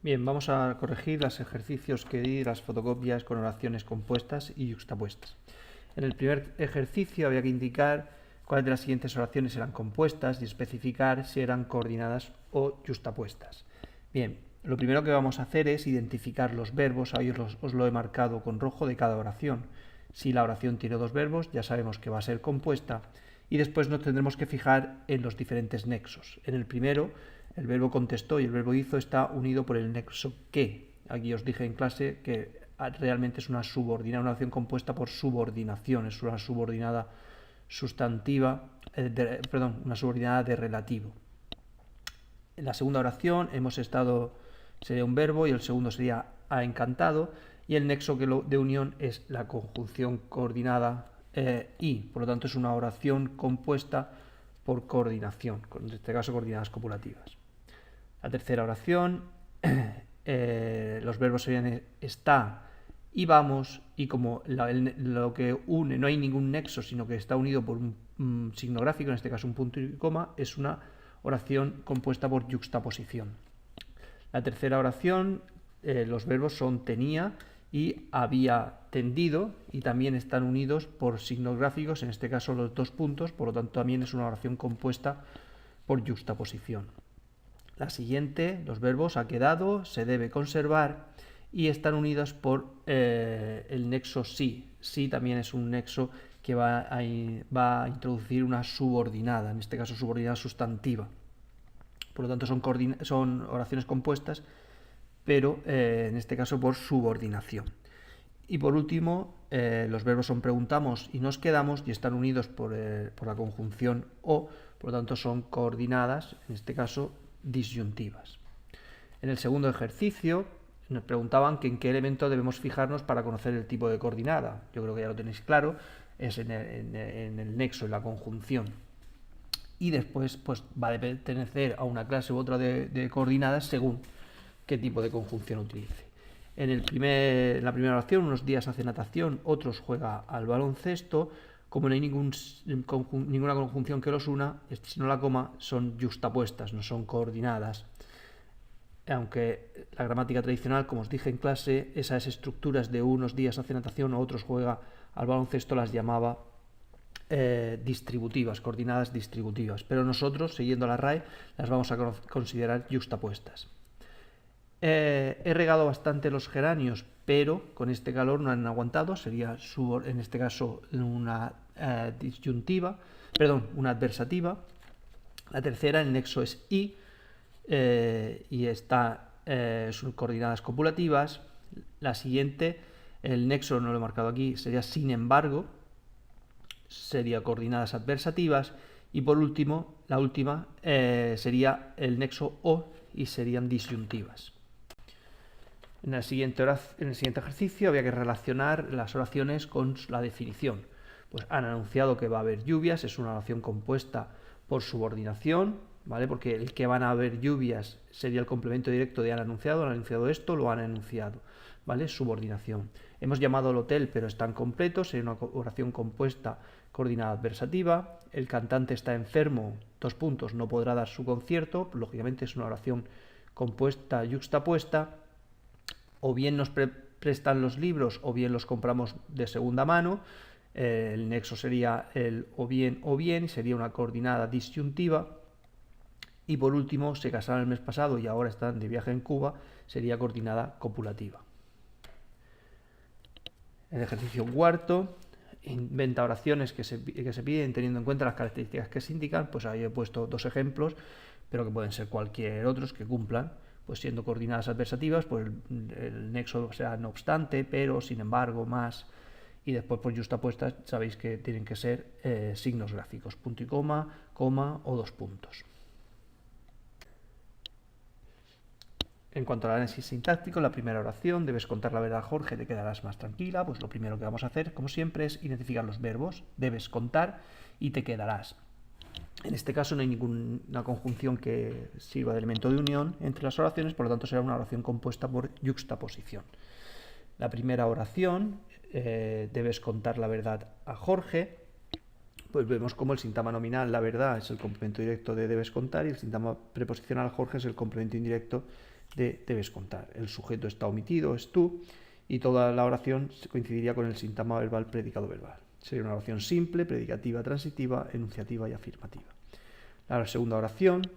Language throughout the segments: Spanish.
Bien, vamos a corregir los ejercicios que di, las fotocopias con oraciones compuestas y yuxtapuestas. En el primer ejercicio había que indicar cuáles de las siguientes oraciones eran compuestas y especificar si eran coordinadas o yuxtapuestas. Bien, lo primero que vamos a hacer es identificar los verbos, ahí os lo he marcado con rojo de cada oración. Si la oración tiene dos verbos, ya sabemos que va a ser compuesta y después nos tendremos que fijar en los diferentes nexos. En el primero, el verbo contestó y el verbo hizo está unido por el nexo que. Aquí os dije en clase que realmente es una subordinada, una oración compuesta por subordinación, es una subordinada sustantiva, una subordinada de relativo. En la segunda oración sería un verbo y el segundo sería ha encantado y el nexo de unión es la conjunción coordinada y, por lo tanto es una oración compuesta por coordinación, en este caso coordinadas copulativas. La tercera oración, los verbos serían está y vamos, y como lo que une no hay ningún nexo, sino que está unido por un signo gráfico, en este caso un punto y coma, es una oración compuesta por yuxtaposición. La tercera oración, los verbos son tenía y había tendido y también están unidos por signos gráficos, en este caso los dos puntos, por lo tanto también es una oración compuesta por yuxtaposición. La siguiente, los verbos ha quedado, se debe conservar y están unidos por el nexo sí. Sí también es un nexo que va a introducir una subordinada, en este caso subordinada sustantiva. Por lo tanto son oraciones compuestas, pero en este caso por subordinación. Y por último, los verbos son preguntamos y nos quedamos y están unidos por la conjunción o, por lo tanto son coordinadas, en este caso disyuntivas. En el segundo ejercicio nos preguntaban que en qué elemento debemos fijarnos para conocer el tipo de coordinada. Yo creo que ya lo tenéis claro, es en el nexo, en la conjunción. Y después pues va a pertenecer a una clase u otra de coordenadas según qué tipo de conjunción utilice. En la primera oración, unos días hace natación, otros juega al baloncesto. Como no hay ninguna conjunción que los una, si no la coma, son yuxtapuestas, no son coordinadas. Aunque la gramática tradicional, como os dije en clase, esas estructuras de unos días hace natación o otros juega al baloncesto las llamaba distributivas, coordinadas distributivas. Pero nosotros, siguiendo la RAE, las vamos a considerar yuxtapuestas. He regado bastante los geranios, pero con este calor no han aguantado. Sería, en este caso, una disyuntiva, perdón, una adversativa. La tercera, el nexo es y está son coordinadas copulativas. La siguiente, el nexo no lo he marcado aquí, sería sin embargo, sería coordinadas adversativas. Y por último, la última sería el nexo o y serían disyuntivas. En el siguiente ejercicio había que relacionar las oraciones con la definición. Pues han anunciado que va a haber lluvias, es una oración compuesta por subordinación, ¿vale? Porque el que van a haber lluvias sería el complemento directo de han anunciado esto, lo han anunciado, ¿vale? Subordinación. Hemos llamado al hotel, pero están completos, sería una oración compuesta coordinada adversativa. El cantante está enfermo, dos puntos, no podrá dar su concierto, lógicamente es una oración compuesta yuxtapuesta. O bien nos prestan los libros o bien los compramos de segunda mano. El nexo sería el o bien, sería una coordinada disyuntiva. Y por último, se casaron el mes pasado y ahora están de viaje en Cuba, sería coordinada copulativa. El ejercicio cuarto, inventa oraciones que se piden teniendo en cuenta las características que se indican. Pues ahí he puesto dos ejemplos, pero que pueden ser cualquier otros que cumplan. Pues siendo coordinadas adversativas, pues el nexo será no obstante, pero, sin embargo, más, y después por yuxtapuestas sabéis que tienen que ser signos gráficos, punto y coma o dos puntos. En cuanto al análisis sintáctico, la primera oración, debes contar la verdad, Jorge, te quedarás más tranquila. Pues lo primero que vamos a hacer, como siempre, es identificar los verbos, debes contar y te quedarás. En este caso no hay ninguna conjunción que sirva de elemento de unión entre las oraciones, por lo tanto será una oración compuesta por yuxtaposición. La primera oración, debes contar la verdad a Jorge. Pues vemos como el sintagma nominal, la verdad, es el complemento directo de debes contar y el sintagma preposicional Jorge es el complemento indirecto de debes contar. El sujeto está omitido, es tú, y toda la oración coincidiría con el sintagma verbal predicado verbal. Sería una oración simple, predicativa, transitiva, enunciativa y afirmativa. La segunda oración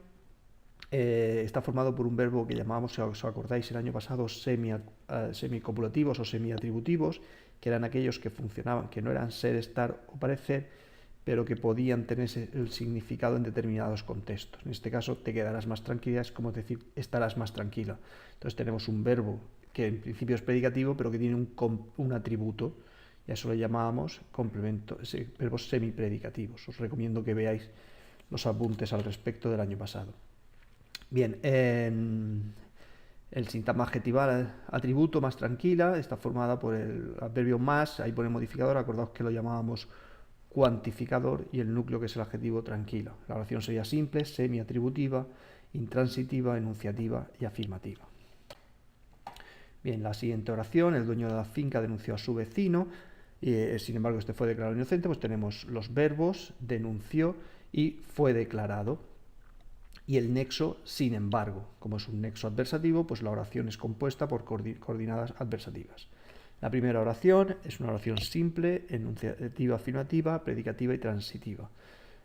está formado por un verbo que llamábamos, si os acordáis, el año pasado semicopulativos o semiatributivos, que eran aquellos que funcionaban, que no eran ser, estar o parecer, pero que podían tener el significado en determinados contextos. En este caso, te quedarás más tranquila, es como decir, estarás más tranquila. Entonces tenemos un verbo que en principio es predicativo, pero que tiene un atributo, y a eso lo llamábamos verbos semipredicativos. Os recomiendo que veáis los apuntes al respecto del año pasado. Bien, el sintagma adjetival atributo más tranquila está formada por el adverbio más, ahí pone modificador, acordaos que lo llamábamos cuantificador, y el núcleo, que es el adjetivo tranquila. La oración sería simple, semiatributiva, intransitiva, enunciativa y afirmativa. Bien, la siguiente oración, el dueño de la finca denunció a su vecino, sin embargo este fue declarado inocente, pues tenemos los verbos denunció y fue declarado, y el nexo sin embargo. Como es un nexo adversativo, pues la oración es compuesta por coordinadas adversativas. La primera oración es una oración simple, enunciativa, afirmativa, predicativa y transitiva.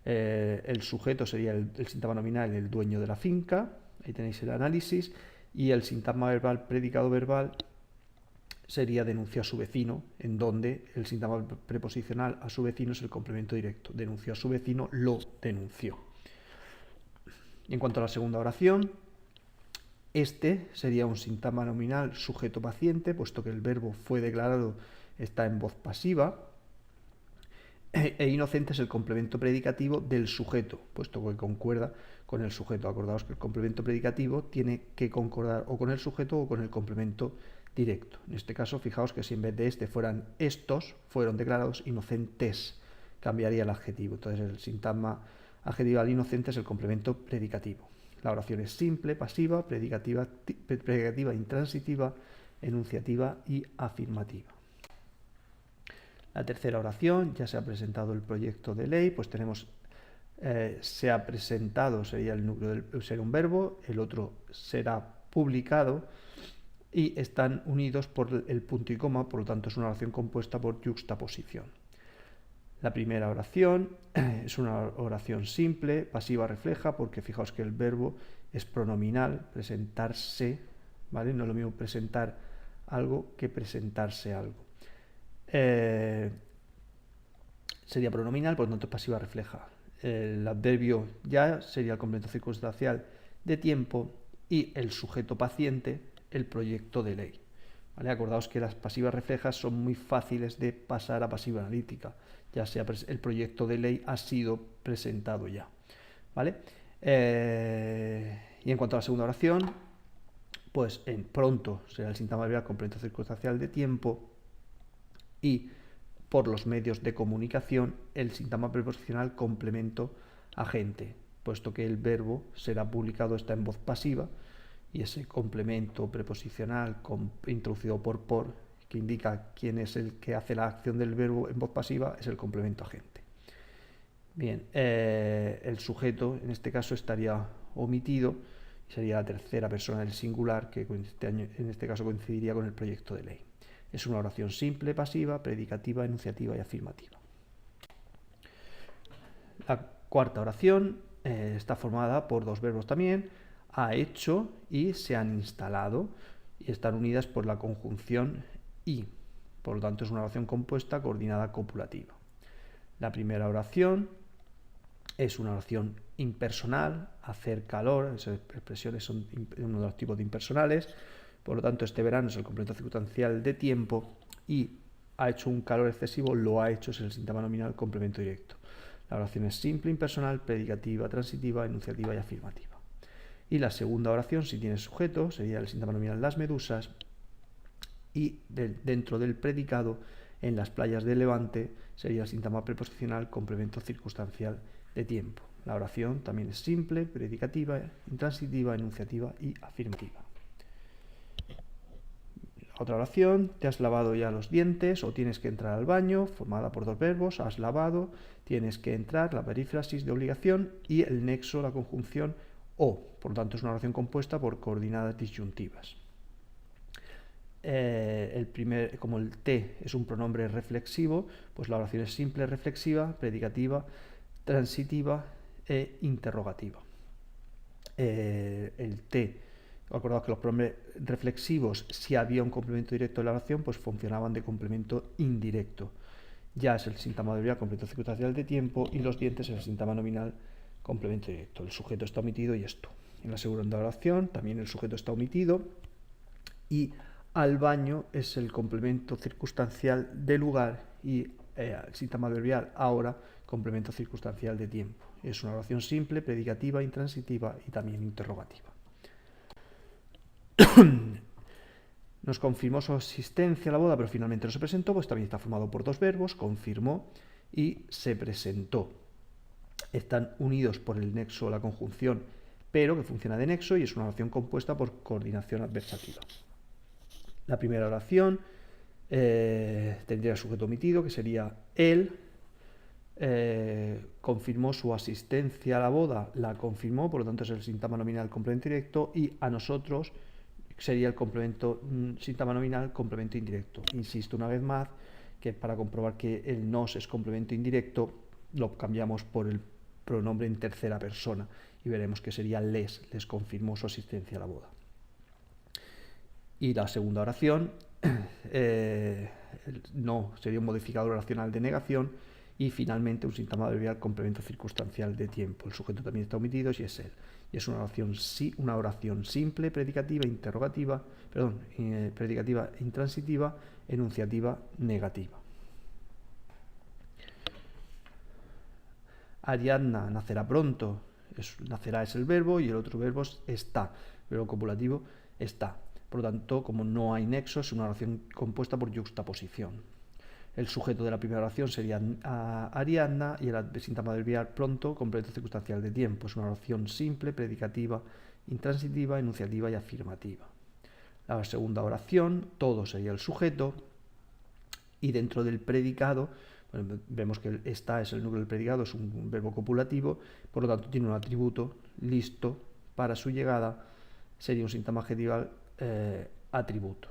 El sujeto sería el sintagma nominal, el dueño de la finca, ahí tenéis el análisis, y el sintagma verbal, predicado verbal, sería denunció a su vecino, en donde el sintagma preposicional a su vecino es el complemento directo. Denunció a su vecino, lo denunció. Y en cuanto a la segunda oración, este sería un sintagma nominal sujeto-paciente, puesto que el verbo fue declarado está en voz pasiva, e inocente es el complemento predicativo del sujeto, puesto que concuerda con el sujeto. Acordaos que el complemento predicativo tiene que concordar o con el sujeto o con el complemento directo. En este caso, fijaos que si en vez de este fueran estos, fueron declarados inocentes, cambiaría el adjetivo. Entonces el sintagma adjetival inocente es el complemento predicativo. La oración es simple, pasiva, predicativa, intransitiva, enunciativa y afirmativa. La tercera oración, ya se ha presentado el proyecto de ley, pues tenemos, se ha presentado, sería el núcleo será un verbo, el otro será publicado, y están unidos por el punto y coma, por lo tanto es una oración compuesta por yuxtaposición. La primera oración es una oración simple, pasiva refleja, porque fijaos que el verbo es pronominal, presentarse, ¿vale? No es lo mismo presentar algo que presentarse algo. Sería pronominal, por lo tanto pasiva refleja. El adverbio ya sería el complemento circunstancial de tiempo, y el sujeto paciente, el proyecto de ley. ¿Vale? Acordaos que las pasivas reflejas son muy fáciles de pasar a pasiva analítica, ya sea el proyecto de ley ha sido presentado ya. ¿Vale? Y en cuanto a la segunda oración, pues en pronto será el sintagma verbal complemento circunstancial de tiempo, y por los medios de comunicación el sintagma preposicional complemento agente, puesto que el verbo será publicado, está en voz pasiva, y ese complemento preposicional introducido por, que indica quién es el que hace la acción del verbo en voz pasiva, es el complemento agente. Bien, el sujeto en este caso estaría omitido, y sería la tercera persona del singular, que en este caso coincidiría con el proyecto de ley. Es una oración simple, pasiva, predicativa, enunciativa y afirmativa. La cuarta oración está formada por dos verbos también, ha hecho y se han instalado, y están unidas por la conjunción y. Por lo tanto, es una oración compuesta coordinada copulativa. La primera oración es una oración impersonal, hacer calor, esas expresiones son uno de los tipos de impersonales. Por lo tanto, este verano es el complemento circunstancial de tiempo, y ha hecho un calor excesivo, lo ha hecho es el sintagma nominal complemento directo. La oración es simple, impersonal, predicativa, transitiva, enunciativa y afirmativa. Y la segunda oración, si tiene sujeto, sería el sintagma nominal las medusas, y dentro del predicado, en las playas de Levante, sería el sintagma preposicional complemento circunstancial de tiempo. La oración también es simple, predicativa, intransitiva, enunciativa y afirmativa. Otra oración, te has lavado ya los dientes o tienes que entrar al baño, formada por dos verbos, has lavado, tienes que entrar, la perífrasis de obligación, y el nexo, la conjunción o, por lo tanto es una oración compuesta por coordenadas disyuntivas. Como el T es un pronombre reflexivo, pues la oración es simple, reflexiva, predicativa, transitiva e interrogativa. El T, acordaos que los pronombres reflexivos, si había un complemento directo en la oración, pues funcionaban de complemento indirecto. Ya es el síntoma adverbial complemento circunstancial de tiempo y los dientes es el síntoma nominal complemento directo. El sujeto está omitido y esto. En la segunda oración también el sujeto está omitido y al baño es el complemento circunstancial de lugar y el síntoma adverbial ahora complemento circunstancial de tiempo. Es una oración simple, predicativa, intransitiva y también interrogativa. Nos confirmó su asistencia a la boda, pero finalmente no se presentó, pues también está formado por dos verbos, confirmó y se presentó. Están unidos por el nexo, la conjunción, pero que funciona de nexo y es una oración compuesta por coordinación adversativa. La primera oración tendría el sujeto omitido, que sería él. Confirmó su asistencia a la boda, la confirmó, por lo tanto es el síntoma nominal complemento directo, y a nosotros sería el complemento síntoma nominal complemento indirecto. Insisto una vez más que para comprobar que el nos es complemento indirecto lo cambiamos por el pronombre en tercera persona y veremos que sería les confirmó su asistencia a la boda. Y la segunda oración no sería un modificador oracional de negación y finalmente un síntoma adverbial complemento circunstancial de tiempo. El sujeto también está omitido y es él. Y es una oración simple, predicativa, predicativa intransitiva, enunciativa negativa. Ariadna nacerá pronto. Nacerá es el verbo y el otro verbo es está. Verbo copulativo está. Por lo tanto, como no hay nexo, es una oración compuesta por yuxtaposición. El sujeto de la primera oración sería Ariadna y el síntoma adverbial pronto, complemento circunstancial de tiempo. Es una oración simple, predicativa, intransitiva, enunciativa y afirmativa. La segunda oración, todo sería el sujeto y dentro del predicado, bueno, vemos que está es el núcleo del predicado, es un verbo copulativo, por lo tanto tiene un atributo listo para su llegada, sería un síntoma adjetival atributo.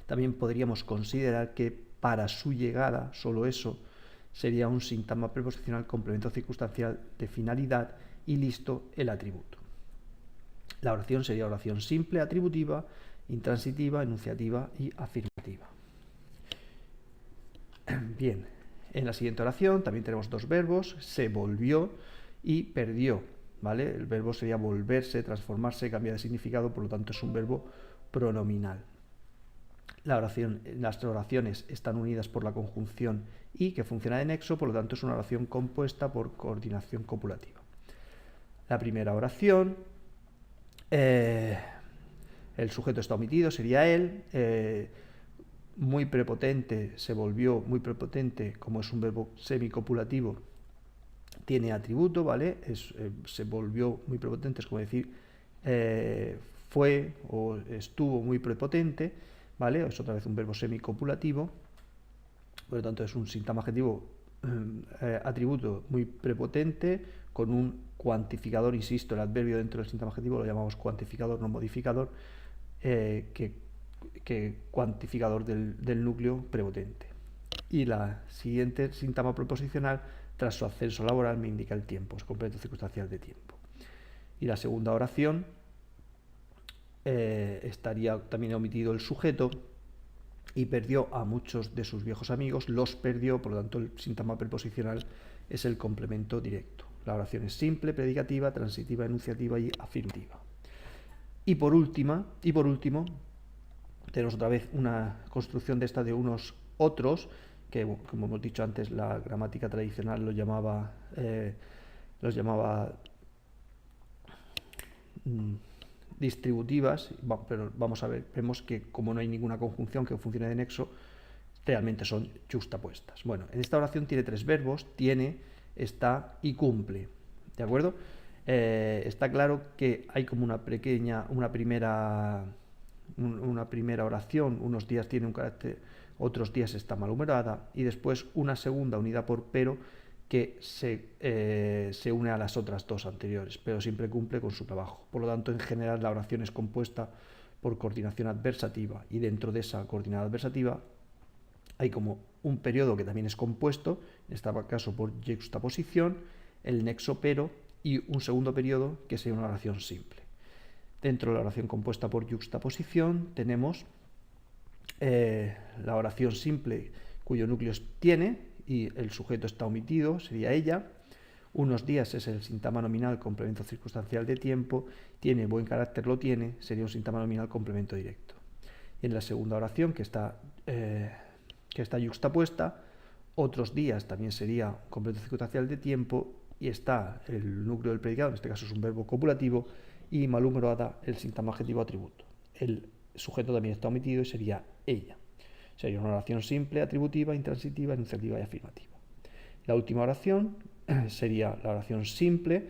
También podríamos considerar que para su llegada, solo eso, sería un síntoma preposicional complemento circunstancial de finalidad y listo el atributo. La oración sería oración simple, atributiva, intransitiva, enunciativa y afirmativa. Bien, en la siguiente oración también tenemos dos verbos, se volvió y perdió, ¿vale? El verbo sería volverse, transformarse, cambiar de significado, por lo tanto es un verbo pronominal. Las oraciones están unidas por la conjunción y, que funciona de nexo, por lo tanto es una oración compuesta por coordinación copulativa. La primera oración, el sujeto está omitido, sería él, muy prepotente, se volvió muy prepotente, como es un verbo semicopulativo, tiene atributo, ¿vale? Se volvió muy prepotente, es como decir, fue o estuvo muy prepotente, ¿vale? Es otra vez un verbo semicopulativo, por lo tanto es un síntoma adjetivo atributo muy prepotente con un cuantificador, insisto, el adverbio dentro del síntoma adjetivo lo llamamos cuantificador, no modificador, que cuantificador del núcleo prepotente. Y la siguiente síntoma proposicional, tras su ascenso laboral, me indica el tiempo, es complemento circunstancial de tiempo. Y la segunda oración, estaría también omitido el sujeto y perdió a muchos de sus viejos amigos, los perdió, por lo tanto el síntoma preposicional es el complemento directo. La oración es simple, predicativa, transitiva, enunciativa y afirmativa. Y por último, tenemos otra vez una construcción de esta de unos otros, que como hemos dicho antes, la gramática tradicional los llamaba distributivas, pero vamos a ver, vemos que como no hay ninguna conjunción que funcione de nexo, realmente son justapuestas. Bueno, en esta oración tiene tres verbos, tiene, está y cumple, ¿de acuerdo? Está claro que hay como una primera oración, unos días tiene un carácter, otros días está malhumorada, y después una segunda unida por pero, que se une a las otras dos anteriores, pero siempre cumple con su trabajo. Por lo tanto, en general, la oración es compuesta por coordinación adversativa, y dentro de esa coordinada adversativa hay como un periodo que también es compuesto, en este caso por yuxtaposición, el nexo pero y un segundo periodo que sería una oración simple. Dentro de la oración compuesta por yuxtaposición tenemos la oración simple cuyo núcleo tiene y el sujeto está omitido, sería ella. Unos días es el sintagma nominal complemento circunstancial de tiempo, tiene buen carácter, lo tiene, sería un sintagma nominal complemento directo. Y en la segunda oración que está yuxtapuesta, otros días también sería complemento circunstancial de tiempo y está el núcleo del predicado, en este caso es un verbo copulativo, y malhumorada ada el sintagma adjetivo atributo. El sujeto también está omitido y sería ella. Sería una oración simple, atributiva, intransitiva, enunciativa y afirmativa. La última oración sería la oración simple,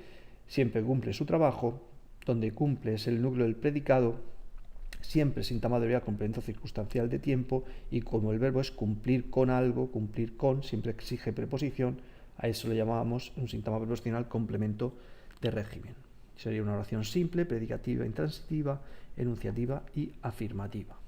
siempre cumple su trabajo, donde cumple es el núcleo del predicado, siempre sintagma debería complemento circunstancial de tiempo, y como el verbo es cumplir con algo, cumplir con, siempre exige preposición, a eso le llamábamos un sintagma preposicional complemento de régimen. Sería una oración simple, predicativa, intransitiva, enunciativa y afirmativa.